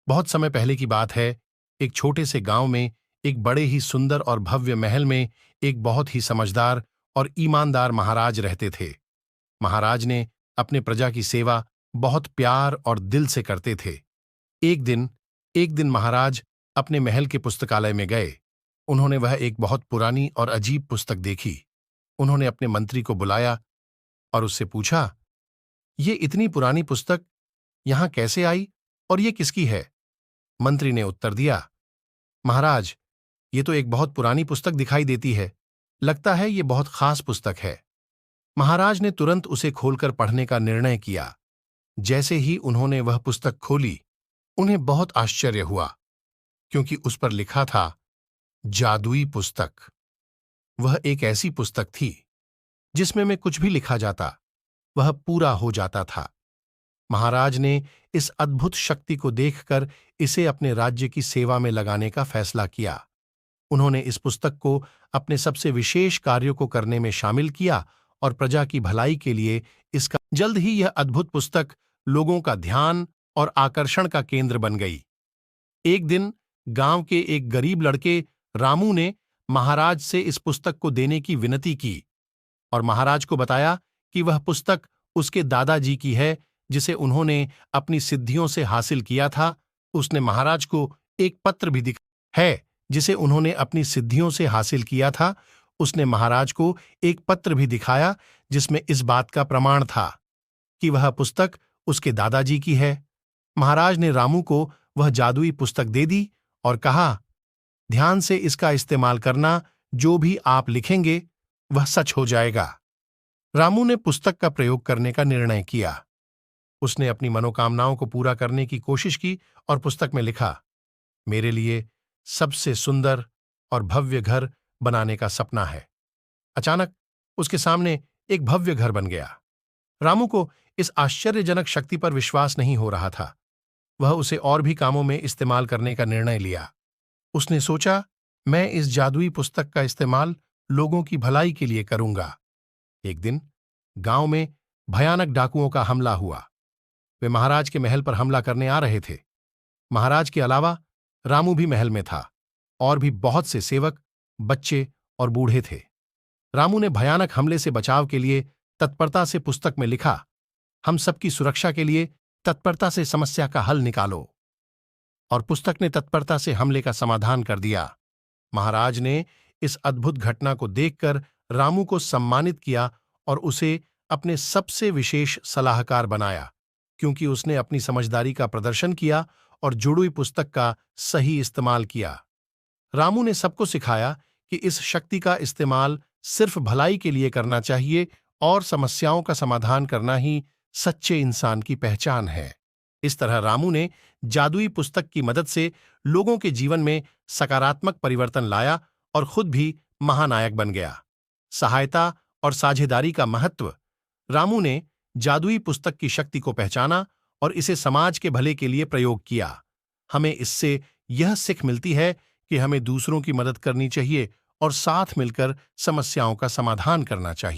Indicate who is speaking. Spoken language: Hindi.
Speaker 1: बहुत समय पहले की बात है। एक छोटे से गांव में एक बड़े ही सुंदर और भव्य महल में एक बहुत ही समझदार और ईमानदार महाराज रहते थे। महाराज ने अपने प्रजा की सेवा बहुत प्यार और दिल से करते थे। एक दिन एक दिन महाराज अपने महल के पुस्तकालय में गए। उन्होंने वह एक बहुत पुरानी और अजीब पुस्तक देखी। उन्होंने अपने मंत्री को बुलाया और उससे पूछा, ये इतनी पुरानी पुस्तक यहां कैसे आई और ये किसकी है? मंत्री ने उत्तर दिया, महाराज, ये तो एक बहुत पुरानी पुस्तक दिखाई देती है। लगता है ये बहुत खास पुस्तक है। महाराज ने तुरंत उसे खोलकर पढ़ने का निर्णय किया। जैसे ही उन्होंने वह पुस्तक खोली, उन्हें बहुत आश्चर्य हुआ, क्योंकि उस पर लिखा था जादुई पुस्तक। वह एक ऐसी पुस्तक थी जिसमें में कुछ भी लिखा जाता वह पूरा हो जाता था। महाराज ने इस अद्भुत शक्ति को देखकर इसे अपने राज्य की सेवा में लगाने का फैसला किया। उन्होंने इस पुस्तक को अपने सबसे विशेष कार्यों को करने में शामिल किया और प्रजा की भलाई के लिए इसका जल्द ही यह अद्भुत पुस्तक लोगों का ध्यान और आकर्षण का केंद्र बन गई। एक दिन गांव के एक गरीब लड़के रामू ने महाराज से इस पुस्तक को देने की विनती की और महाराज को बताया कि वह पुस्तक उसके दादाजी की है, जिसे उन्होंने अपनी सिद्धियों से हासिल किया था। उसने महाराज को एक पत्र भी है जिसे उन्होंने अपनी सिद्धियों से हासिल किया था। उसने महाराज को एक पत्र भी दिखाया जिसमें इस बात का प्रमाण था कि वह पुस्तक उसके दादाजी की है। महाराज ने रामू को वह जादुई पुस्तक दे दी और कहा, ध्यान से इसका इस्तेमाल करना, जो भी आप लिखेंगे वह सच हो जाएगा। रामू ने पुस्तक का प्रयोग करने का निर्णय किया। उसने अपनी मनोकामनाओं को पूरा करने की कोशिश की और पुस्तक में लिखा, मेरे लिए सबसे सुंदर और भव्य घर बनाने का सपना है। अचानक उसके सामने एक भव्य घर बन गया। रामू को इस आश्चर्यजनक शक्ति पर विश्वास नहीं हो रहा था। वह उसे और भी कामों में इस्तेमाल करने का निर्णय लिया। उसने सोचा, मैं इस जादुई पुस्तक का इस्तेमाल लोगों की भलाई के लिए करूंगा। एक दिन गांव में भयानक डाकुओं का हमला हुआ। वे महाराज के महल पर हमला करने आ रहे थे। महाराज के अलावा रामू भी महल में था और भी बहुत से सेवक, बच्चे और बूढ़े थे। रामू ने भयानक हमले से बचाव के लिए तत्परता से पुस्तक में लिखा, हम सबकी सुरक्षा के लिए तत्परता से समस्या का हल निकालो। और पुस्तक ने तत्परता से हमले का समाधान कर दिया। महाराज ने इस अद्भुत घटना को देखकर रामू को सम्मानित किया और उसे अपने सबसे विशेष सलाहकार बनाया, क्योंकि उसने अपनी समझदारी का प्रदर्शन किया और जुड़ी पुस्तक का सही इस्तेमाल किया। रामू ने सबको सिखाया कि इस शक्ति का इस्तेमाल सिर्फ भलाई के लिए करना चाहिए और समस्याओं का समाधान करना ही सच्चे इंसान की पहचान है। इस तरह रामू ने जादुई पुस्तक की मदद से लोगों के जीवन में सकारात्मक परिवर्तन लाया और खुद भी महानायक बन गया। सहायता और साझेदारी का महत्व। रामू ने जादुई पुस्तक की शक्ति को पहचाना और इसे समाज के भले के लिए प्रयोग किया। हमें इससे यह सीख मिलती है कि हमें दूसरों की मदद करनी चाहिए और साथ मिलकर समस्याओं का समाधान करना चाहिए।